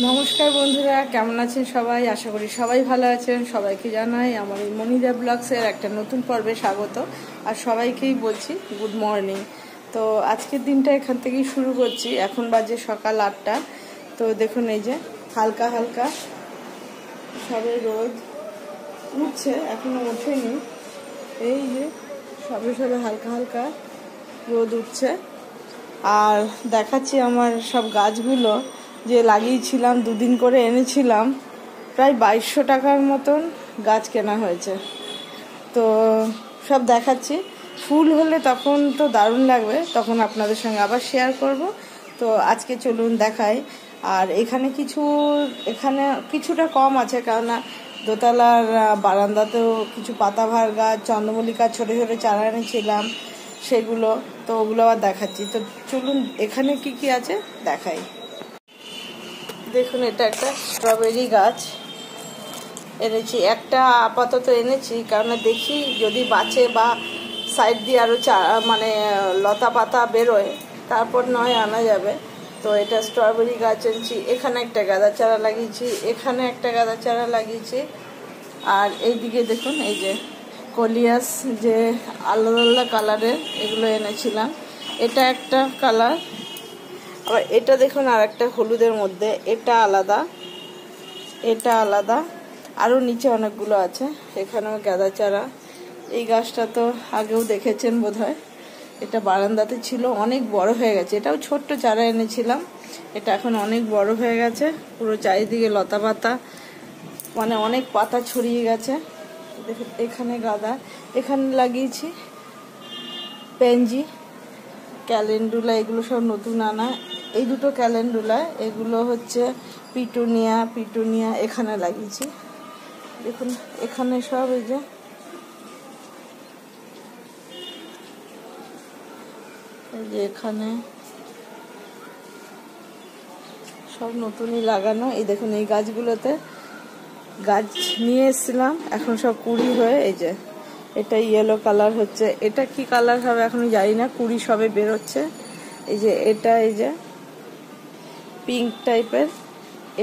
নমস্কার বন্ধুরা, কেমন আছেন সবাই? আশা করি সবাই ভালো আছেন। সবাইকে জানাই আমার এই মনিরা ব্লগসের একটা নতুন পর্বে স্বাগত। আর সবাইকেই বলছি গুড মর্নিং। তো আজকের দিনটা এখান থেকেই শুরু করছি। এখন বাজে সকাল 8টা। তো দেখুন এই যে হালকা হালকা সবে রোদ উঠছে, এখনো ওঠেনি। এই যে সবে সবে হালকা হালকা রোদ উঠছে। আর দেখাচ্ছি আমার সব গাছগুলো যে লাগিয়েছিলাম, দুদিন করে এনেছিলাম। প্রায় 2200 টাকার মতন গাছ কেনা হয়েছে। তো সব দেখাচ্ছি। ফুল হলে তখন তো দারুণ লাগবে, তখন আপনাদের সঙ্গে আবার শেয়ার করব। তো আজকে চলুন দেখাই। আর এখানে কিছুটা কম আছে, কেননা দোতলার বারান্দাতেও কিছু পাতাবাহার গাছ, চন্দ্রমল্লিকা ছোটো ছোটো চারা এনেছিলাম, সেগুলো তো ওগুলো আবার দেখাচ্ছি। তো চলুন এখানে কি কি আছে দেখাই। দেখুন, এটা একটা স্ট্রবেরি গাছ এনেছি। একটা আপাতত এনেছি, কারণ দেখি যদি বাঁচে বা সাইড দিয়ে আরও মানে লতা পাতা বেরোয়, তারপর নয় আনা যাবে। তো এটা স্ট্রবেরি গাছ এনেছি। এখানে একটা গাঁদা চারা লাগিয়েছি, এখানে একটা গাঁদা চারা লাগিয়েছি। আর এইদিকে দেখুন, এই যে কলিয়াস, যে আলাদা আলাদা কালারের, এগুলো এনেছিলাম। এটা একটা কালার, আবার এটা দেখুন আর একটা হলুদের মধ্যে, এটা আলাদা, এটা আলাদা। আরও নিচে অনেকগুলো আছে। এখানেও গাঁদা চারা। এই গাছটা তো আগেও দেখেছেন বোধহয়। এটা বারান্দাতে ছিল, অনেক বড় হয়ে গেছে। এটাও ছোট্ট চারা এনেছিলাম, এটা এখন অনেক বড় হয়ে গেছে। পুরো চারিদিকে লতা পাতা, মানে অনেক পাতা ছড়িয়ে গেছে। দেখুন এখানে গাঁদা, এখানে লাগিয়েছি পেনজি, ক্যালেন্ডুলা, এগুলো সব নতুন আনা। এই দুটো ক্যালেন্ডুলা, এগুলো হচ্ছে পিটুনিয়া এখানে লাগিয়েছি। দেখুন এখানে সব এই যে এখানে সব নতুনই লাগানো। এই দেখুন এই গাছগুলোতে গাছ নিয়ে এসেছিলাম, এখন সব কুড়ি হয়ে, এই যে এটা ইয়েলো কালার হচ্ছে। এটা কি কালার হবে এখন জানি না, কুড়ি সবে বেরোচ্ছে। এই যে এটা, এই যে পিঙ্ক টাইপের,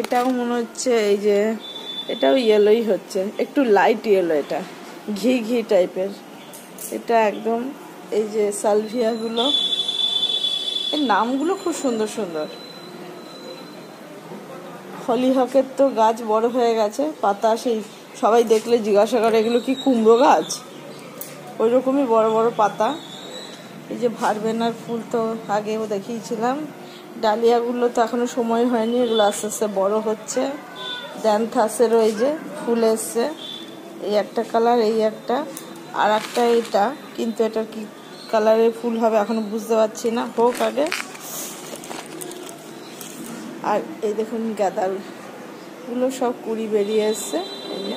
এটাও মনে হচ্ছে এই যে এটাও ইয়েলোই হচ্ছে, একটু লাইট ইয়েলো, এটা ঘি টাইপের। এটা একদম, এই যে সালভিয়াগুলো, এর নামগুলো খুব সুন্দর সুন্দর। হলিহকের তো গাছ বড় হয়ে গেছে, পাতা সেই সবাই দেখলে জিজ্ঞাসা করে এগুলো কি কুমড়ো গাছ, ওই রকমই বড় বড় পাতা। এই যে ভারবেনার ফুল তো আগেও দেখিয়েছিলাম। ডালিয়াগুলো তো এখনো সময় হয়নি, এগুলো আস্তে আস্তে বড় হচ্ছে। ড্যানথাসেরও এই যে ফুল এসছে, এই একটা কালার, এই একটা, আর একটা এটা, কিন্তু এটা কি কালারের ফুল হবে এখনো বুঝতে পারছি না, হোক আগে। আর এই দেখুন গাঁদাগুলো সব কুড়ি বেরিয়ে এসছে, এই যে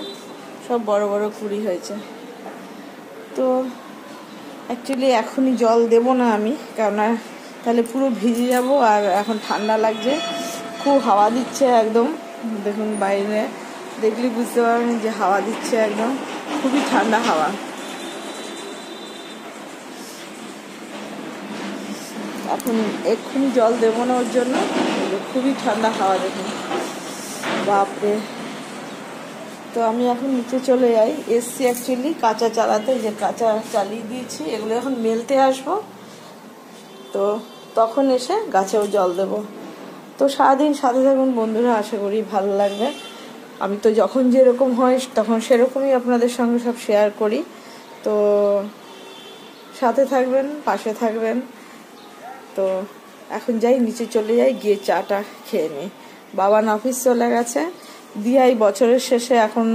সব বড় বড় কুড়ি হয়েছে। তো অ্যাকচুয়ালি এখনই জল দেব না আমি, কেননা তাহলে পুরো ভিজে যাব। আর এখন ঠান্ডা লাগছে, খুব হাওয়া দিচ্ছে একদম। দেখুন বাইরে দেখলে বুঝতে পারবেন যে হাওয়া দিচ্ছে একদম, খুবই ঠান্ডা হাওয়া। এখন এক্ষুনি জল দেবো না ওর জন্য, খুবই ঠান্ডা হাওয়া, দেখুন বাপরে। তো আমি এখন নিচে চলে যাই, এসছি অ্যাকচুয়ালি কাঁচা চালাতে, যে কাঁচা চালিয়ে দিয়েছি, এগুলো এখন মেলতে আসবো। তো তখন এসে গাছেও জল দেব। তো সারাদিন সাথে থাকুন বন্ধুরা, আশা করি ভালো লাগবে। আমি তো যখন যেরকম হয় তখন সেরকমই আপনাদের সঙ্গে সব শেয়ার করি। তো সাথে থাকবেন, পাশে থাকবেন। তো এখন যাই, নিচে চলে যাই, গিয়ে চাটা খেয়ে নিই। বাবা অফিস চলে গেছে, দিয়াই বছরের শেষে এখন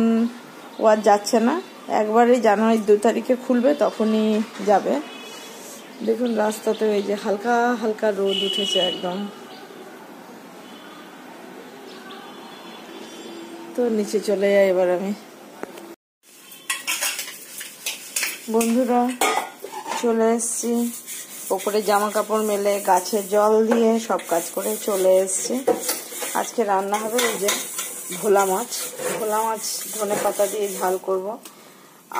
ও আর যাচ্ছে না, একবারই জানুয়ারির 2 তারিখে খুলবে, তখনই যাবে। দেখুন রাস্তাতে এই যে হালকা হালকা রোদ উঠেছে একদম। তো নিচে চলে যাই এবার আমি। বন্ধুরা চলে এসছি, ওপরে জামা কাপড় মেলে, গাছে জল দিয়ে সব কাজ করে চলে এসছি। আজকে রান্না হবে এই যে ভোলা মাছ ধনে পাতা দিয়ে ঝাল করব।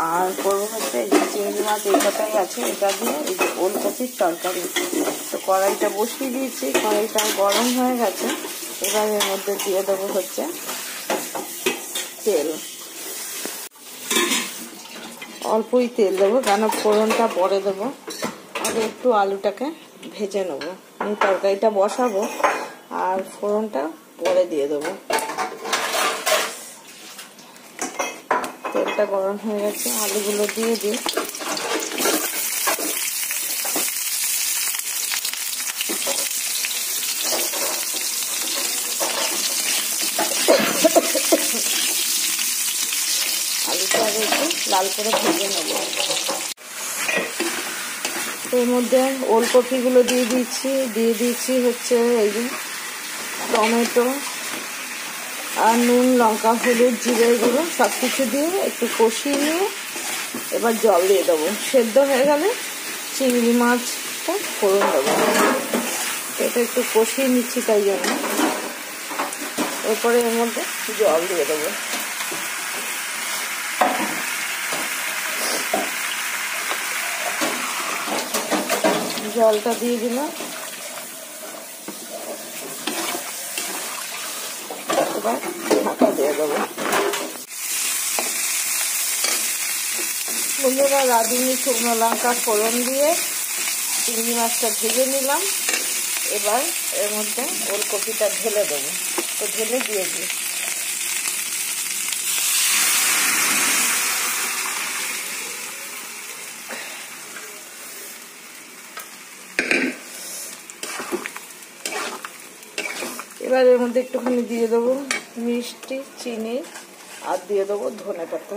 আর করবো হচ্ছে এই যে চিংড়ি মাছ এই কটাই আছে, এটা দিয়ে এই যে ওলকপির তরকারি। তো কড়াইটা বসিয়ে দিয়েছি, কড়াইটা গরম হয়ে গেছে। এবার এর মধ্যে দিয়ে দেবো হচ্ছে তেল, অল্পই তেল দেবো, কেন ফোড়নটা পরে দেবো। আগে একটু আলুটাকে ভেজে নেবো, আমি তরকারিটা বসাবো আর ফোড়নটা পরে দিয়ে দেবো। তেলটা গরম হয়ে গেছে, আলুগুলো দিয়ে দিই। আলুটা আগে একটু লাল করে ভেজে নেব। এর মধ্যে ওলকপিগুলো দিয়ে দিয়েছি হচ্ছে এই যে টমেটো আর নুন, লঙ্কা, হলুদ, জিরের গুঁড়ো সব কিছু দিয়ে একটু কষিয়ে নিয়ে এবার জল দিয়ে দেবো। সেদ্ধ হয়ে গেলে চিংড়ি মাছটা ফোড়ন দেবো। এটা একটু কষিয়ে নিচ্ছি তাই জন্য। এরপরে এর মধ্যে জল দিয়ে দেবো। জলটা দিয়ে দিলাম। এবার ঢাকা দিয়ে দেবো। বন্ধুরা, রাঁধুনি শুকনো লঙ্কা ফোড়ন দিয়ে চিংড়ি মাছটা ভেজে নিলাম। এবার এর মধ্যে ওলকপিটা ঢেলে দেবো। তো ঢেলে দিয়ে দিই। এবার এর মধ্যে একটুখানি দিয়ে দেবো মিষ্টি, চিনি আর দিয়ে দেবো ধনেপাতা।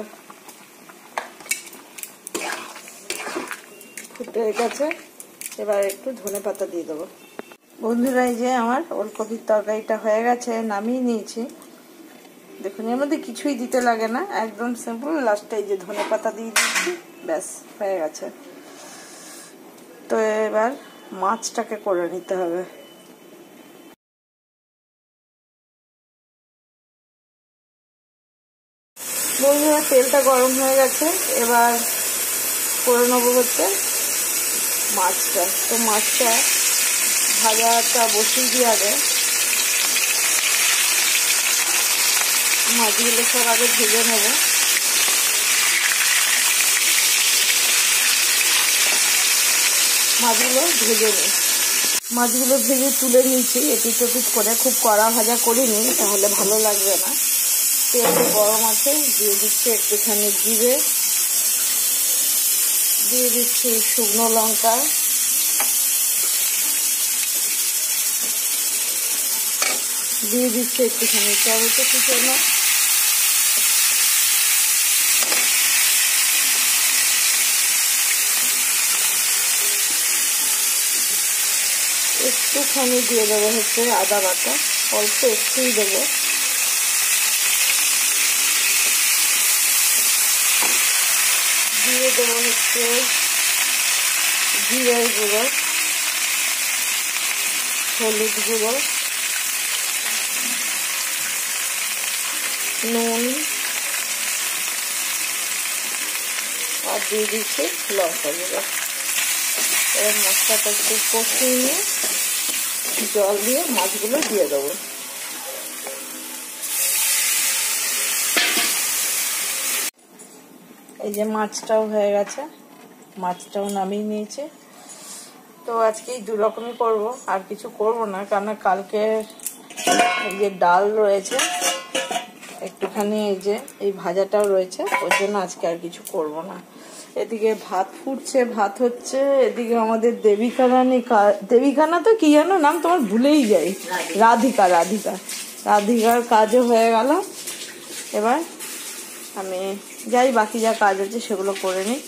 ফুটে গেছে, এবার একটু ধনেপাতা দিয়ে দেবো। বন্ধুরা, এই যে আমার ওলকপির তরকারিটা হয়ে গেছে, নামিয়ে নিয়েছি। দেখুন, এর মধ্যে কিছুই দিতে লাগে না, একদম সিম্পল। লাস্টে এই যে ধনেপাতা দিয়ে দিচ্ছি, ব্যাস হয়ে গেছে। তো এবার মাছটাকে করে নিতে হবে। বন্ধুরা, তেলটা গরম হয়ে গেছে, এবার করে নেবো হচ্ছে মাছটা। তো মাছটা ভাজাটা বসিয়ে দিয়ে আগে মাছগুলো সব আগে ভেজে নেব। মাছগুলো ভেজে নিই। মাছগুলো ভেজে তুলে নিয়েছি এপিট ওপিট করে, খুব কড়া ভাজা করিনি, তাহলে ভালো লাগবে না। তেলটা গরম আছে, দিয়ে দিচ্ছি একটুখানি জিরে, দিয়ে দিচ্ছি শুকনো লঙ্কা, দিয়ে দিচ্ছি একটুখানি টমেটো কুচানো, একটুখানি দিয়ে দেবো হচ্ছে আদা বাটা, অল্প একটুই দেবো। দিয়ে দেবো হচ্ছে জিরের গুঁড়ো, হলুদ গুঁড়ো, নুন আর দিয়ে দিচ্ছি লঙ্কা গুঁড়ো। এবার মশলাটা একটু কষিয়ে নিয়ে জল দিয়ে মাছগুলো দিয়ে দেবো। এই যে মাছটাও হয়ে গেছে, মাছটাও নামিয়ে নিয়েছে। তো আজকে এই 2 রকমই করবো, আর কিছু করব না, কারণ কালকে এই যে ডাল রয়েছে, একটুখানি এই যে এই ভাজাটাও রয়েছে, ওর জন্য আজকে আর কিছু করব না। এদিকে ভাত ফুটছে, ভাত হচ্ছে। এদিকে আমাদের দেবিকা রানী, দেবিকা না তো কি জানো নাম, তোমার ভুলেই যাই, রাধিকার কাজও হয়ে গেল। এবার আমি যাই, বাকি যা কাজ আছে সেগুলো করে নিই।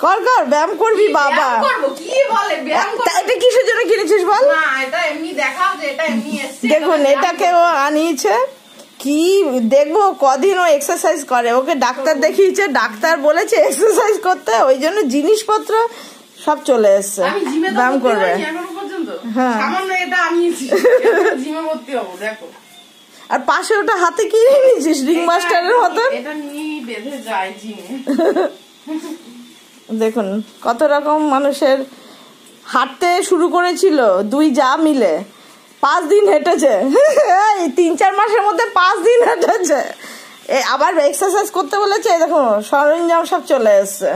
কর ব্যায়াম করবি বাবা। এটা কিসের জন্য কিনেছিস বল? দেখুন, এটাকে ও আনিয়েছে, কি দেখবো কদিন ও এক্সারসাইজ করে। ওকে ডাক্তার দেখিয়েছে, ডাক্তার বলেছে এক্সারসাইজ করতে, ওই জন্য জিনিসপত্র সব চলে এসছে, ব্যায়াম করবে। হ্যাঁ, বানিয়েছি, জিমে ভর্তি হবো দেখো। আর পাশে ওটা হাতে কি নিয়েছিস রিং মাস্টারের মতো? এটা নিয়েই বেঁধে যায় জিমে। দেখুন কত রকম মানুষের হাঁটতে শুরু করেছিল, দুই যা মিলে 5 দিন হেঁটেছে। এই 3-4 মাসের মধ্যে 5 দিন হেঁটেছে। আবার এক্সারসাইজ করতে বলেছে, দেখো সরঞ্জাম সব চলে এসছে।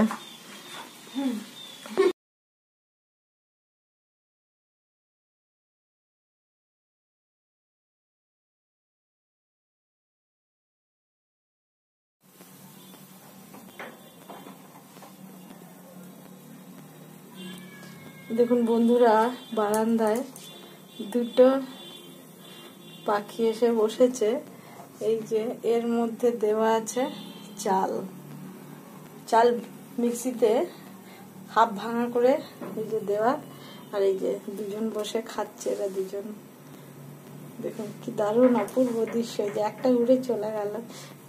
দেখুন বন্ধুরা, বারান্দায় দুটো পাখি এসে বসেছে। এই যে এর মধ্যে দেওয়া আছে চাল মিক্সিতে হাফ ভাঙা করে এই যে দেওয়া, আর এই যে দুজন বসে খাচ্ছে এরা দুজন। দেখুন কি দারুণ অপূর্ব দৃশ্য। যে একটা উড়ে চলে গেল,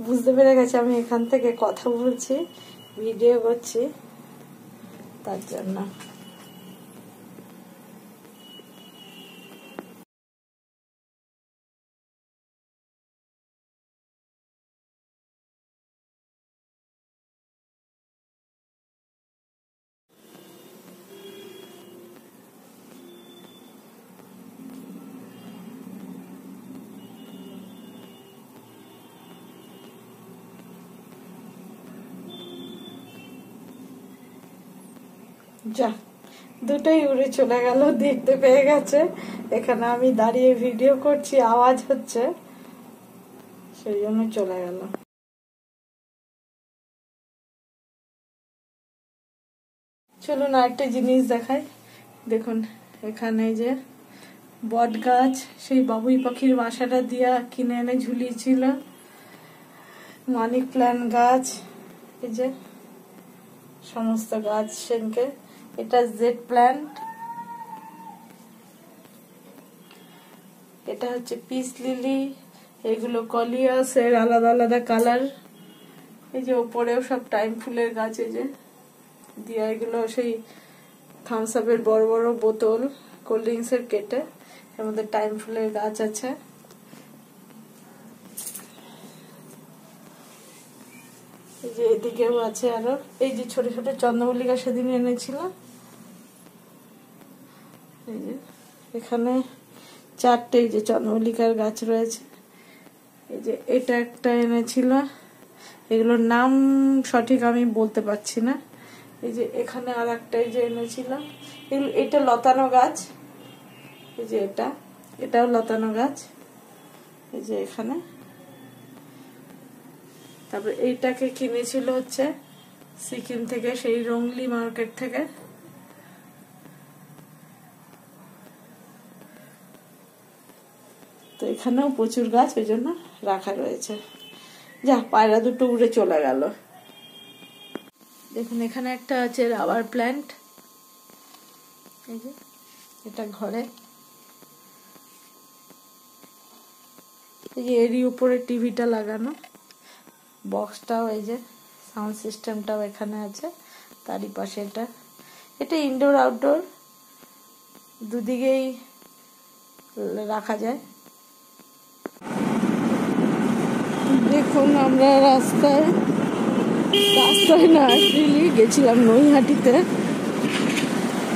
বুঝতে পেরে গেছে আমি এখান থেকে কথা বলছি, ভিডিও করছি, তার জন্য। যা দুটোই উড়ে চলে গেল, দেখতে পেয়ে গেছে। এখানে আমি দাঁড়িয়ে ভিডিও করছি, আওয়াজ হচ্ছে, সেই জন্য চলে গেল। চলুন আরেকটা জিনিস দেখাই। দেখুন এখানে যে বট গাছ, সেই বাবুই পাখির বাসাটা দিয়া কিনে এনে ঝুলিয়েছিল। মানি প্ল্যান্ট গাছ, এই যে সমস্ত গাছ সেনকে। এটা জেড প্ল্যান্ট, এটা হচ্ছে পিস লিলি, এগুলো কলিয়াস এর আলাদা আলাদা কালার। এই যে ওপরেও সব টাইম ফুলের গাছ, এই যে দিয়া, এগুলো সেই থামস আপের বড় বড় বোতল কোল্ড ড্রিঙ্কস এর কেটে, এর মধ্যে টাইম ফুলের গাছ আছে। এই যে এদিকেও আছে আরো, এই যে ছোট ছোট চন্দ্রমল্লিকা সেদিন এনেছিল। এই যে এখানে 4টে এই যে চন্দ্রমল্লিকার গাছ রয়েছে। এই যে এটা একটা এনেছিল, এগুলোর নাম সঠিক আমি বলতে পারছি না। এই যে এখানে আর একটা এই যে এনেছিল, এটা লতানো গাছ। এই যে এটাও লতানো গাছ, এই যে এখানে। তারপরে এইটাকে কিনেছিল হচ্ছে সিকিম থেকে, সেই রংলি মার্কেট থেকে। তো এখানেও প্রচুর গাছ ওই জন্য রাখা রয়েছে। যা পায়রা দুটো উড়ে চলে গেল। দেখুন এখানে একটা আছে রাবার প্ল্যান্ট, এই যে এটা ঘরে। এই যে এরই উপরে টিভিটা লাগানো, বক্সটাও, এই যে সাউন্ড সিস্টেমটাও এখানে আছে, তারই পাশে এটা ইনডোর আউটডোর দুদিকেই রাখা যায়। দেখুন আমরা রাস্তায় না অ্যাকচুয়ালি গেছিলাম নৈহাটিতে,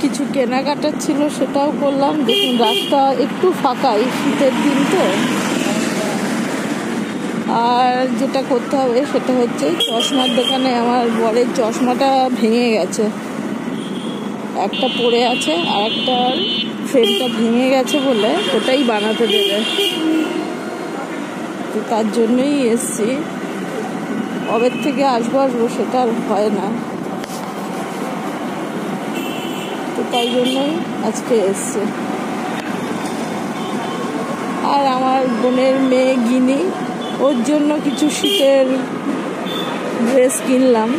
কিছু কেনাকাটার ছিল, সেটাও করলাম। দেখুন রাস্তা একটু ফাঁকাই, শীতের দিন তো। আর যেটা করতে হবে সেটা হচ্ছে চশমার দোকানে আমার বরের চশমাটা ভেঙে গেছে, একটা পড়ে আছে, আর একটা ফ্রেমটা ভেঙে গেছে বলে ওটাই বানাতে দেবে। তো তার জন্যই এসছি, কবে থেকে আসবো সেটা আর হয় না, তো তাই জন্যই আজকে এসছি। আর আমার বোনের মেয়ে গিনি, ওর জন্য কিছু শীতের ড্রেস কিনলাম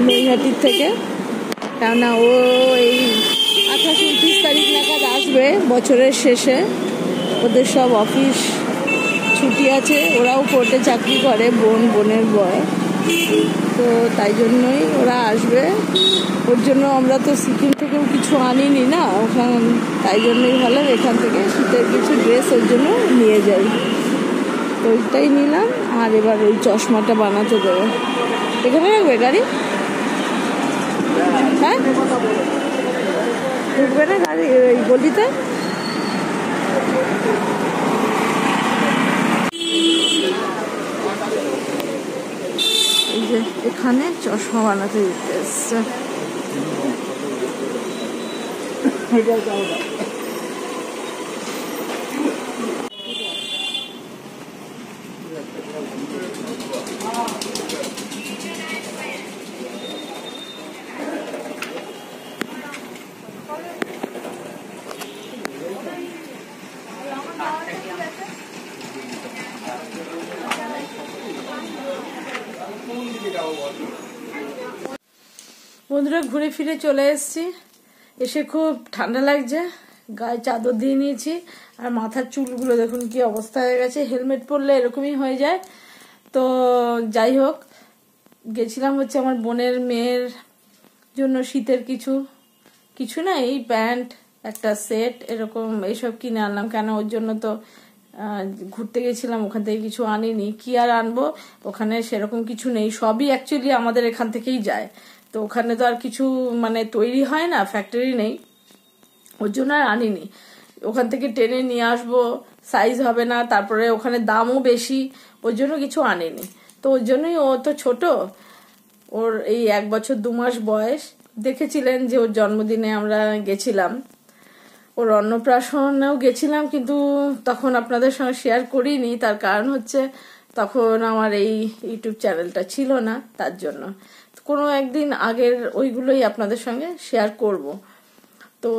নৈহাটির থেকে, কেননা ও এই 28-29 তারিখ নাগাদ আসবে বছরের শেষে। ওদের সব অফিস ছুটি আছে, ওরাও কোর্টে চাকরি করে, বোনের বয়। তো তাই জন্যই ওরা আসবে। ওর জন্য আমরা তো সিকিম থেকেও কিছু আনিনি না ওখান, তাই জন্যই ভাবলাম এখান থেকে শীতের কিছু ড্রেস ওর জন্য নিয়ে যাই। তো ওইটাই নিলাম। আর এবার ওই চশমাটা বানাতে দেবো। এখানে রাখবে গাড়ি? হ্যাঁ, ঢুকবে না গাড়ি ওই গলিতে? এই যে এখানে চশমা বানাতে দিতে এসছে। বন্ধুরা, ঘুরে ফিরে চলে এসেছি। এসে খুব ঠান্ডা লাগছে, গায়ে চাদর দিয়ে নিয়েছি। আর মাথার চুলগুলো দেখুন কি অবস্থা হয়ে গেছে। হেলমেট পরলে এরকমই হয়ে যায়। তো যাই হোক, গেছিলাম হচ্ছে আমার বোনের মেয়ের জন্য শীতের কিছু না, এই প্যান্ট একটা সেট এরকম এইসব কিনে আনলাম। কেন, ওর জন্য তো ঘুরতে গেছিলাম, ওখান থেকে কিছু আনিনি। কি আর আনবো, ওখানে সেরকম কিছু নেই। সবই অ্যাকচুয়ালি আমাদের এখান থেকেই যায়। তো ওখানে তো আর কিছু মানে তৈরি হয় না, ফ্যাক্টরি নেই, ওর জন্য আর আনিনি। ওখান থেকে টেনে নিয়ে আসবো, সাইজ হবে না, তারপরে ওখানে দামও বেশি, ওর জন্য কিছু আনিনি। তো ওর জন্যই, ও তো ছোট, ওর এই 1 বছর 2 মাস বয়স। দেখেছিলেন যে ওর জন্মদিনে আমরা গেছিলাম, ওর অন্নপ্রাশনেও গেছিলাম, কিন্তু তখন আপনাদের সঙ্গে শেয়ার করিনি। তার কারণ হচ্ছে তখন আমার এই ইউটিউব চ্যানেলটা ছিল না, তার জন্য। কোনো একদিন আগের ওইগুলোই আপনাদের সঙ্গে শেয়ার করব। তো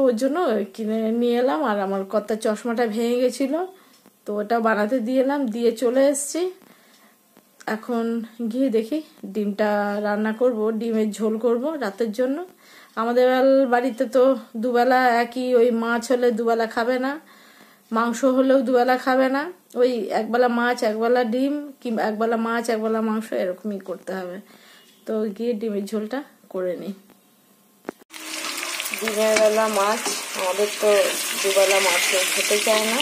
ওর জন্য কিনে নিয়ে এলাম। আর আমার কর্তার চশমাটা ভেঙে গেছিলো, তো ওটা বানাতে দিয়ে এলাম, দিয়ে চলে এসেছি। এখন গিয়ে দেখি ডিমটা রান্না করব, ডিমের ঝোল করব রাতের জন্য। আমাদের বাড়িতে তো দুবেলা একই, ওই মাছ হলে দুবেলা খাবে না, মাংস হলেও দুবেলা খাবে না। ওই একবেলা মাছ একবেলা ডিম, কিংবা একবেলা মাছ একবেলা মাংস, এরকমই করতে হবে। তো গিয়ে ডিমের ঝোলটা করে নিই। দিনের বেলা মাছ, আমাদের তো দুবেলা মাছ খেতে চায় না,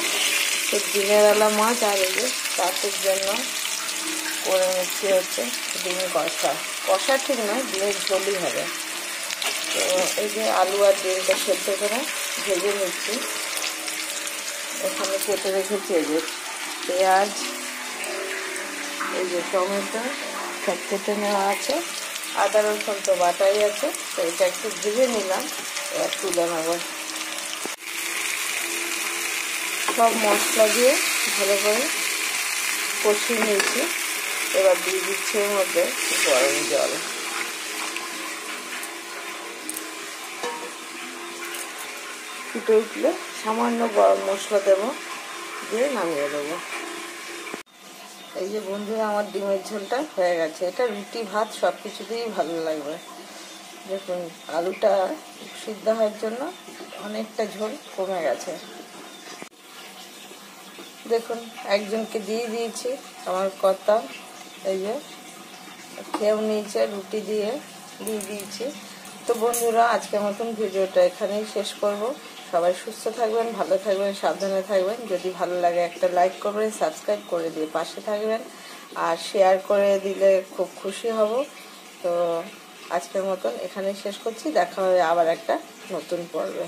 তো দিনের বেলা মাছ। আর এই যে রাতের জন্য করে নিচ্ছি হচ্ছে ডিমের কষা ঠিক নয়, ডিমের ঝোলই হবে। তো এই যে আলু আর ডিমটা সেদ্ধ করে ভেজে নিচ্ছি। এখানে কেটে রেখেছি এই যে পেঁয়াজ, এই যে টমেটো সব কেটে নেওয়া আছে, আদা রসুন তো বাটাই আছে। তো এটা একটু ভেজে নিলাম, এবার তুলে নেব। সব মশলা দিয়ে ভালো করে কষিয়ে নিয়েছি। এবার দিয়ে দিচ্ছি এর মধ্যে গরম জল। ফুটে উঠলে সামান্য গরম মশলা দেবো, দিয়ে নামিয়ে দেবো। এই যে বন্ধুরা, আমার ডিমের ঝোলটা হয়ে গেছে। এটা রুটি ভাত সব কিছুতেই ভালো লাগবে। দেখুন, আলুটা সিদ্ধ হওয়ার জন্য অনেকটা ঝোল কমে গেছে। দেখুন, একজনকে দিয়ে দিয়েছি, আমার কর্তা এই যে খেয়েও নিয়েছে, রুটি দিয়ে দিয়েছি। তো বন্ধুরা, আজকের মতন ভিডিওটা এখানেই শেষ করব। সবাই সুস্থ থাকবেন, ভালো থাকবেন, সাবধানে থাকবেন। যদি ভালো লাগে একটা লাইক করবেন, সাবস্ক্রাইব করে দিয়ে পাশে থাকবেন, আর শেয়ার করে দিলে খুব খুশি হব। তো আজকের মতন এখানেই শেষ করছি। দেখা হবে আবার একটা নতুন পর্বে।